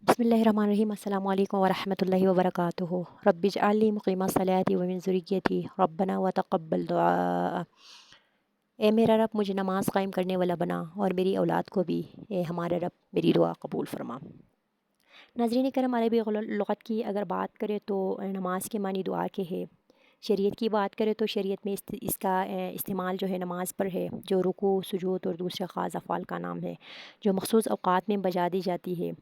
बिस्मिल्लाहिर्रहमानिर्रहीम अस्सलामु अलैकुम वरहमतुल्लाहि वबरकातुहू रब्बि इजअलनी मुक़ीमस सलाति व मिन ज़ुर्रिय्यती रब्बना व तक़ब्बल दुआ। ए मेरा रब मुझे नमाज कायम करने वाला बना और मेरी औलाद को भी। ए हमारे रब मेरी दुआ कबूल फरमा। नाज़रीन करम, अरबी लुग़त की अगर बात करें तो नमाज के मानी दुआ के है। शरीयत की बात करें तो शरीयत में इसका इस्तेमाल जो है नमाज पर है, जो रुकू सुजूद और दूसरे ख़ास अफ़आल का नाम है, जो मख़सूस औक़ात में बजा दी जाती है।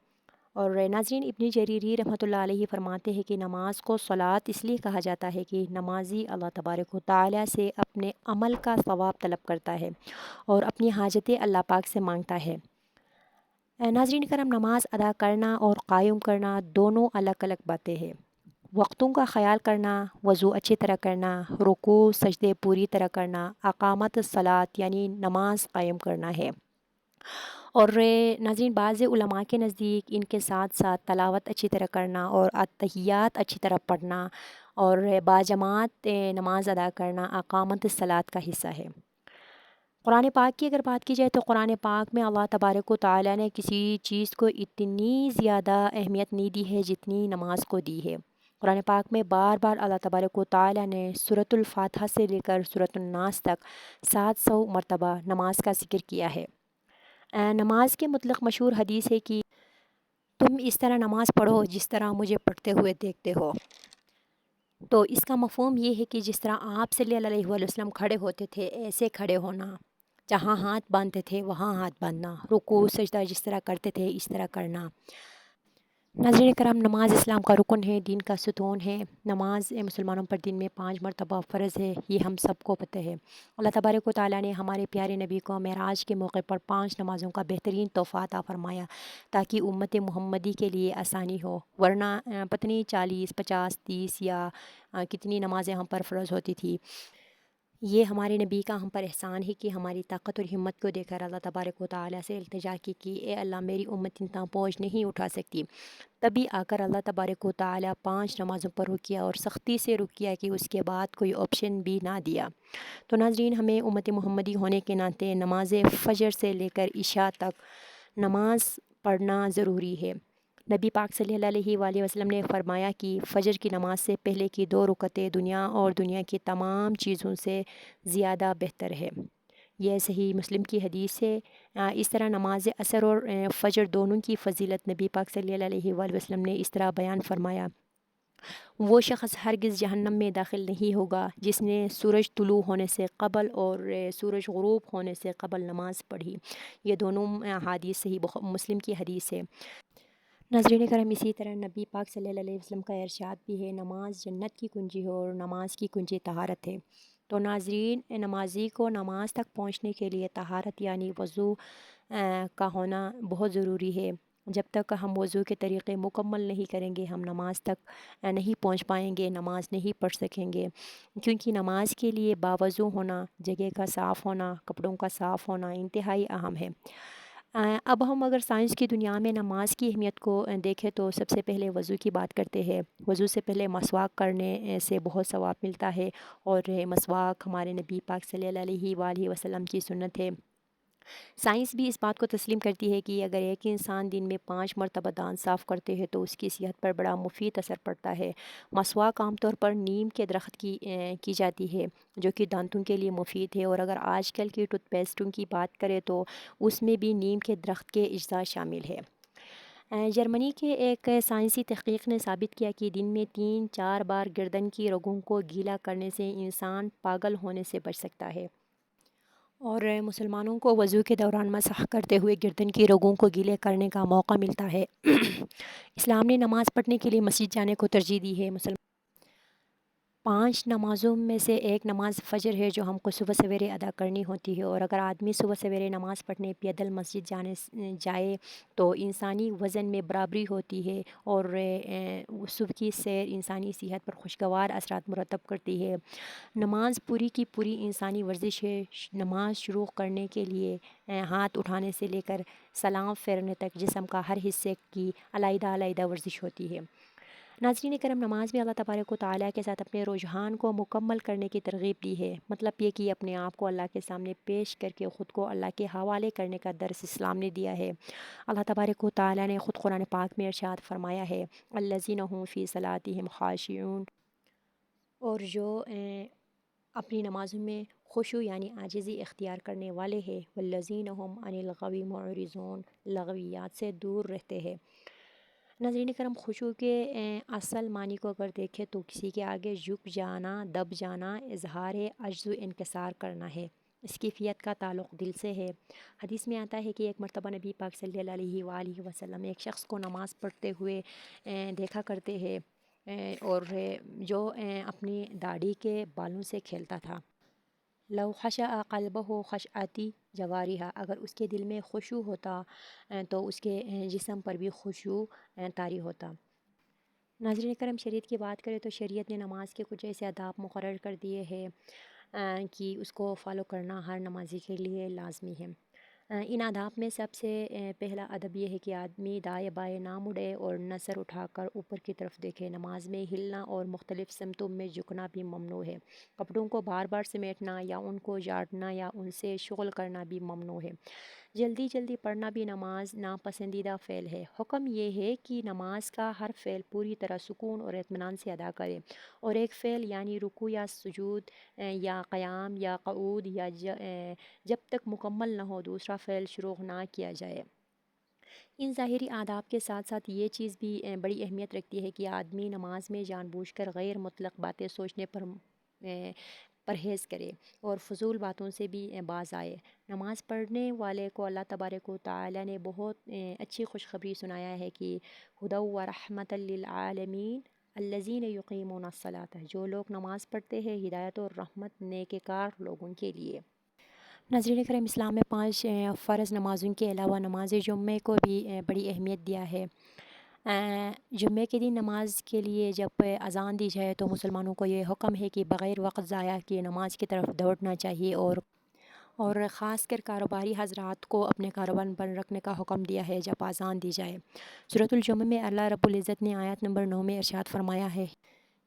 और नाज़रीन, इब्न जरीरी रहमतुल्लाह अलैहि फ़रमाते हैं कि नमाज को सलात इसलिए कहा जाता है कि नमाजी अल्लाह तबारक व तआला से अपने अमल का सवाब तलब करता है और अपनी हाजतें अल्लाह पाक से मांगता है। नाज़रीन करम, नमाज अदा करना और क़ायम करना दोनों अलग अलग बातें हैं। वक्तों का ख़याल करना, वज़ू अच्छी तरह करना, रुकू सजदे पूरी तरह करना, अक़ामत सलात यानी नमाज क़ायम करना है। और नाज़रीन, बाज़ उलमा के नज़दीक इनके साथ साथ तलावत अच्छी तरह करना और अत्तहियात अच्छी तरह पढ़ना और बाजमात नमाज अदा करना अक़ामत सलात का हिस्सा है। कुरान पाक की अगर बात की जाए तो कुरान पाक में अल्लाह तबारक व तआला ने किसी चीज़ को इतनी ज़्यादा अहमियत नहीं दी है जितनी नमाज को दी है। कुरान पाक में बार बार अल्लाह तबारक व तआला ने सूरतुल फातिहा से लेकर सूरतुन नास तक 700 मरतबा नमाज का ज़िक्र किया है। नमाज के मुतल्लिक़ मशहूर हदीस है कि तुम इस तरह नमाज़ पढ़ो जिस तरह मुझे पढ़ते हुए देखते हो। तो इसका मफ़हूम ये है कि जिस तरह आप सल्लल्लाहु अलैहि वसल्लम खड़े होते थे ऐसे खड़े होना, जहाँ हाथ बांधते थे वहाँ हाथ बांधना, रुकू सजदा जिस तरह करते थे इस तरह करना। नाज़रीन करम, नमाज इस्लाम का रुकन है, दीन का सुतून है। नमाज मुसलमानों पर दिन में 5 मरतबा फ़र्ज़ है, ये हम सबको पता है। अल्लाह तबारक व तआला ने हमारे प्यारे नबी को मेराज के मौके पर 5 नमाज़ों का बेहतरीन तोहफ़ा अता फ़रमाया ताकि उम्मत मुहम्मदी के लिए आसानी हो, वरना पता नहीं 40 50 30 या कितनी नमाज़ें हम पर फ़र्ज़ होती थी। ये हमारे नबी का हम पर एहसान है कि हमारी ताकत और हिम्मत को देखकर अल्लाह तबारक व तआला से इल्तिजा की कि ए अल्लाह, मेरी उम्मत इतना बोझ नहीं उठा सकती। तभी आकर अल्लाह तबारक व तआला 5 नमाज़ों पर रुक किया और सख्ती से रुक किया कि उसके बाद कोई ऑप्शन भी ना दिया। तो नाज़रीन, हमें उम्मत मुहम्मदी होने के नाते नमाज़ फ़जर से लेकर इशा तक नमाज़ पढ़ना ज़रूरी है। नबी पाक सल्लल्लाहु अलैहि वसल्लम ने फ़रमाया कि फ़जर की नमाज़ से पहले की 2 रकअतें दुनिया और दुनिया की तमाम चीज़ों से ज़्यादा बेहतर है। यह सही मुस्लिम की हदीस है। इस तरह नमाज असर और फ़जर दोनों की फ़जीलत नबी पाक सल्लल्लाहु अलैहि वसल्लम ने इस तरह बयान फरमाया, वो शख़्स हरगिज़ जहन्नम में दाखिल नहीं होगा जिसने सूरज तुलू होने से क़बल और सूरज ग़ुरूब होने से क़बल नमाज़ पढ़ी। ये दोनों हदीस सही मुस्लिम की हदीस है। नाज़रीन करम, इसी तरह नबी पाक सल्लल्लाहु अलैहि वसल्लम का इरशाद भी है, नमाज जन्नत की कुंजी है और नमाज की कुंजी तहारत है। तो नाज़रीन, नमाजी को नमाज तक पहुँचने के लिए तहारत यानी वज़ू का होना बहुत ज़रूरी है। जब तक हम वज़ू के तरीक़े मुकम्मल नहीं करेंगे हम नमाज तक नहीं पहुँच पाएंगे, नमाज नहीं पढ़ सकेंगे। क्योंकि नमाज के लिए बावज़ू होना, जगह का साफ़ होना, कपड़ों का साफ़ होना इंतहाई अहम है। अब हम अगर साइंस की दुनिया में नमाज की अहमियत को देखें तो सबसे पहले वज़ू की बात करते हैं। वज़ू से पहले मसवाक करने से बहुत सवाब मिलता है और मसवाक हमारे नबी पाक सल्लल्लाहु अलैहि वसल्लम की सुन्नत है। साइंस भी इस बात को तस्लीम करती है कि अगर एक इंसान दिन में 5 मरतबा दांत साफ़ करते हैं तो उसकी सेहत पर बड़ा मुफीद असर पड़ता है। मसवाक आमतौर पर नीम के दरख्त की जाती है जो कि दांतों के लिए मुफीद है। और अगर आजकल की टूथपेस्टों की बात करें तो उसमें भी नीम के दरख्त के अज्जा शामिल है। जर्मनी के एक साइंसी तहकीक ने साबित किया कि दिन में 3-4 बार गर्दन की रगों को गीला करने से इंसान पागल होने से बच सकता है। और मुसलमानों को वज़ू के दौरान मसह करते हुए गर्दन की रगों को गीले करने का मौका मिलता है। इस्लाम ने नमाज़ पढ़ने के लिए मस्जिद जाने को तरजीह दी है। 5 नमाज़ों में से एक नमाज़ फ़जर है जो हमको सुबह सवेरे अदा करनी होती है। और अगर आदमी सुबह सवेरे नमाज़ पढ़ने पैदल मस्जिद जाए तो इंसानी वज़न में बराबरी होती है और सुबह की सैर इंसानी सेहत पर खुशगवार असरात मुरतब करती है। नमाज पूरी की पूरी इंसानी वर्जिश है। नमाज शुरू करने के लिए हाथ उठाने से लेकर सलाम फेरने तक जिस्म का हर हिस्से की अलग-अलग वर्जिश होती है। ناظرین کرم، نماز میں اللہ تبارک و تعالیٰ کے ساتھ اپنے رجحان کو مکمل کرنے کی ترغیب دی ہے۔ مطلب یہ کہ اپنے آپ کو اللہ کے سامنے پیش کر کے خود کو اللہ کے حوالے کرنے کا درس اسلام نے دیا ہے۔ اللہ تبارک و تعالیٰ نے خود قرآن پاک میں ارشاد فرمایا ہے، الذین هم فی صلاتہم خاشعون، اور جو اپنی نمازوں میں خشوع یعنی عاجزی اختیار کرنے والے ہیں، والذین هم عن الغو معرضون، لغویات سے دور رہتے ہیں۔ ناظرین کرم، خشوع کے اصل معنی کو اگر دیکھیں تو کسی کے آگے جھک جانا، دب جانا، اظہار عجز و انکسار کرنا ہے۔ اس کیفیت کا تعلق دل سے ہے۔ حدیث میں آتا ہے کہ ایک مرتبہ نبی پاک صلی اللہ علیہ وآلہ وسلم ایک شخص کو نماز پڑھتے ہوئے دیکھا کرتے ہیں، اور جو اپنی داڑھی کے بالوں سے کھیلتا تھا۔ لو خشع قلبہ خشعتی جواریہ، اگر اس کے دل میں خشوع ہوتا تو اس کے جسم پر بھی خشوع طاری ہوتا۔ ناظرین کرم، شریعت کی بات کریں تو شریعت نے نماز کے کچھ ایسے آداب مقرر کر دیے ہیں کہ اس کو فالو کرنا ہر نمازی کے لیے لازمی ہے۔ ان آداب میں سب سے پہلا ادب یہ ہے کہ آدمی دائیں بائیں نہ مڑے اور نہ سر اٹھا کر اوپر کی طرف دیکھے۔ نماز میں ہلنا اور مختلف سمتوں میں جھکنا بھی ممنوع ہے۔ کپڑوں کو بار بار سمیٹنا یا ان کو جھاڑنا یا ان سے شغل کرنا بھی ممنوع ہے۔ جلدی جلدی پڑھنا بھی نماز ناپسندیدہ فعل ہے۔ حکم یہ ہے کہ نماز کا ہر فعل پوری طرح سکون اور اطمینان سے ادا کرے، اور ایک فعل یعنی رکوع یا سجود یا قیام یا قعود یا جب تک مکمل نہ ہو دوسرا فعل شروع نہ کیا جائے۔ ان ظاہری آداب کے ساتھ ساتھ یہ چیز بھی بڑی اہمیت رکھتی ہے کہ آدمی نماز میں جان بوجھ کر غیر مطلق باتیں سوچنے پر پرہیز کرے اور فضول باتوں سے بھی باز آئے۔ نماز پڑھنے والے کو اللہ تبارک و تعالیٰ نے بہت اچھی خوشخبری سنایا ہے کہ ہدی و رحمۃ للعالمین الذین یقیمون الصلاۃ، جو لوگ نماز پڑھتے ہیں ہدایت اور رحمت نیکوکار لوگوں کے لیے۔ ناظرین کریم، اسلام میں 5 فرض نمازوں کے علاوہ نماز جمعے کو بھی بڑی اہمیت دیا ہے۔ جمعے کے دن نماز کے لیے جب اذان دی جائے تو مسلمانوں کو یہ حکم ہے کہ بغیر وقت ضائع کیے نماز کی طرف دوڑنا چاہیے، اور خاص کر کاروباری حضرات کو اپنے کاروبار بند رکھنے کا حکم دیا ہے جب اذان دی جائے۔ سورۃ الجمعہ میں اللہ رب العزت نے آیت نمبر 9 میں ارشاد فرمایا ہے،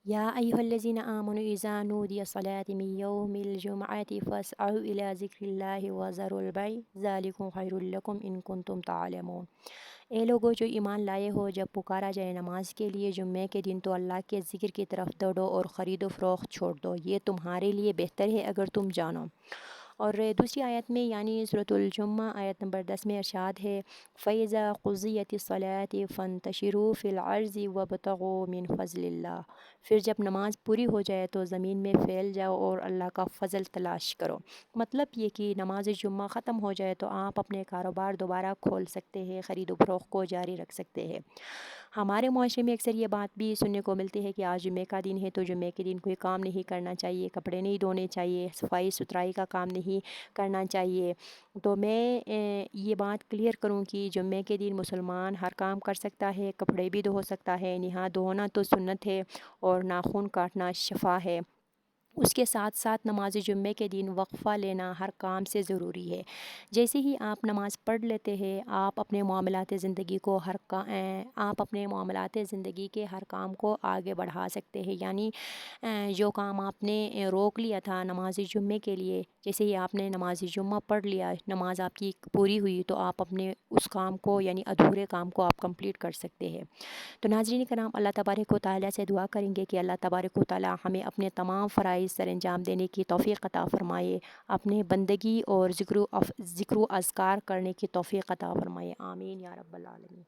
یا ایھا الذین آمنوا اذا نودی للصلاۃ من یوم الجمعۃ فاسعوا الی ذکر اللہ وذروا البیع ذلکم خیر لکم ان کنتم تعلمون۔ اے لوگو جو ایمان لائے ہو، جب پکارا جائے نماز کے لیے جمعے کے دن تو اللہ کے ذکر کی طرف دوڑو اور خرید و فروخت چھوڑ دو، یہ تمہارے لیے بہتر ہے اگر تم جانو۔ اور دوسری آیت میں یعنی سورۃ الجمعہ آیت نمبر 10 میں ارشاد ہے، فَإِذَا قُضِيَتِ الصَّلَاةُ فَانتَشِرُوا فِي الْأَرْضِ وَابْتَغُوا مِن فَضْلِ اللّہ، پھر جب نماز پوری ہو جائے تو زمین میں پھیل جاؤ اور اللہ کا فضل تلاش کرو۔ مطلب یہ کہ نماز جمعہ ختم ہو جائے تو آپ اپنے کاروبار دوبارہ کھول سکتے ہیں، خرید و فروخت کو جاری رکھ سکتے ہیں۔ ہمارے معاشرے میں اکثر یہ بات بھی سننے کو ملتی ہے کہ آج جمعے کا دن ہے تو جمعے کے دن کوئی کام نہیں کرنا چاہیے، کپڑے نہیں دھونے چاہیے، صفائی ستھرائی کا کام نہیں کرنا چاہیے۔ تو میں یہ بات کلیئر کروں کہ جمعے کے دن مسلمان ہر کام کر سکتا ہے، کپڑے بھی دھو سکتا ہے، نہا دھونا تو سنت ہے اور ناخن کاٹنا شفا ہے۔ اس کے ساتھ ساتھ نماز جمعے کے دن وقفہ لینا ہر کام سے ضروری ہے۔ جیسے ہی آپ نماز پڑھ لیتے ہیں، آپ اپنے معاملات زندگی کے ہر کام کو آگے بڑھا سکتے ہیں۔ یعنی جو کام آپ نے روک لیا تھا نماز جمعے کے لیے، جیسے ہی آپ نے نماز جمعہ پڑھ لیا، نماز آپ کی پوری ہوئی تو آپ اپنے اس کام کو یعنی ادھورے کام کو آپ کمپلیٹ کر سکتے ہیں۔ تو ناظرین کرام، اللہ تبارک و تعالیٰ سے دعا کریں گے کہ اللہ تبارک و تعالیٰ ہمیں اپنے تمام فرائض سر انجام دینے کی توفیق عطا فرمائے، اپنے بندگی اور ذکر و اذکار کرنے کی توفیق عطا فرمائے، آمین یا رب العالمین۔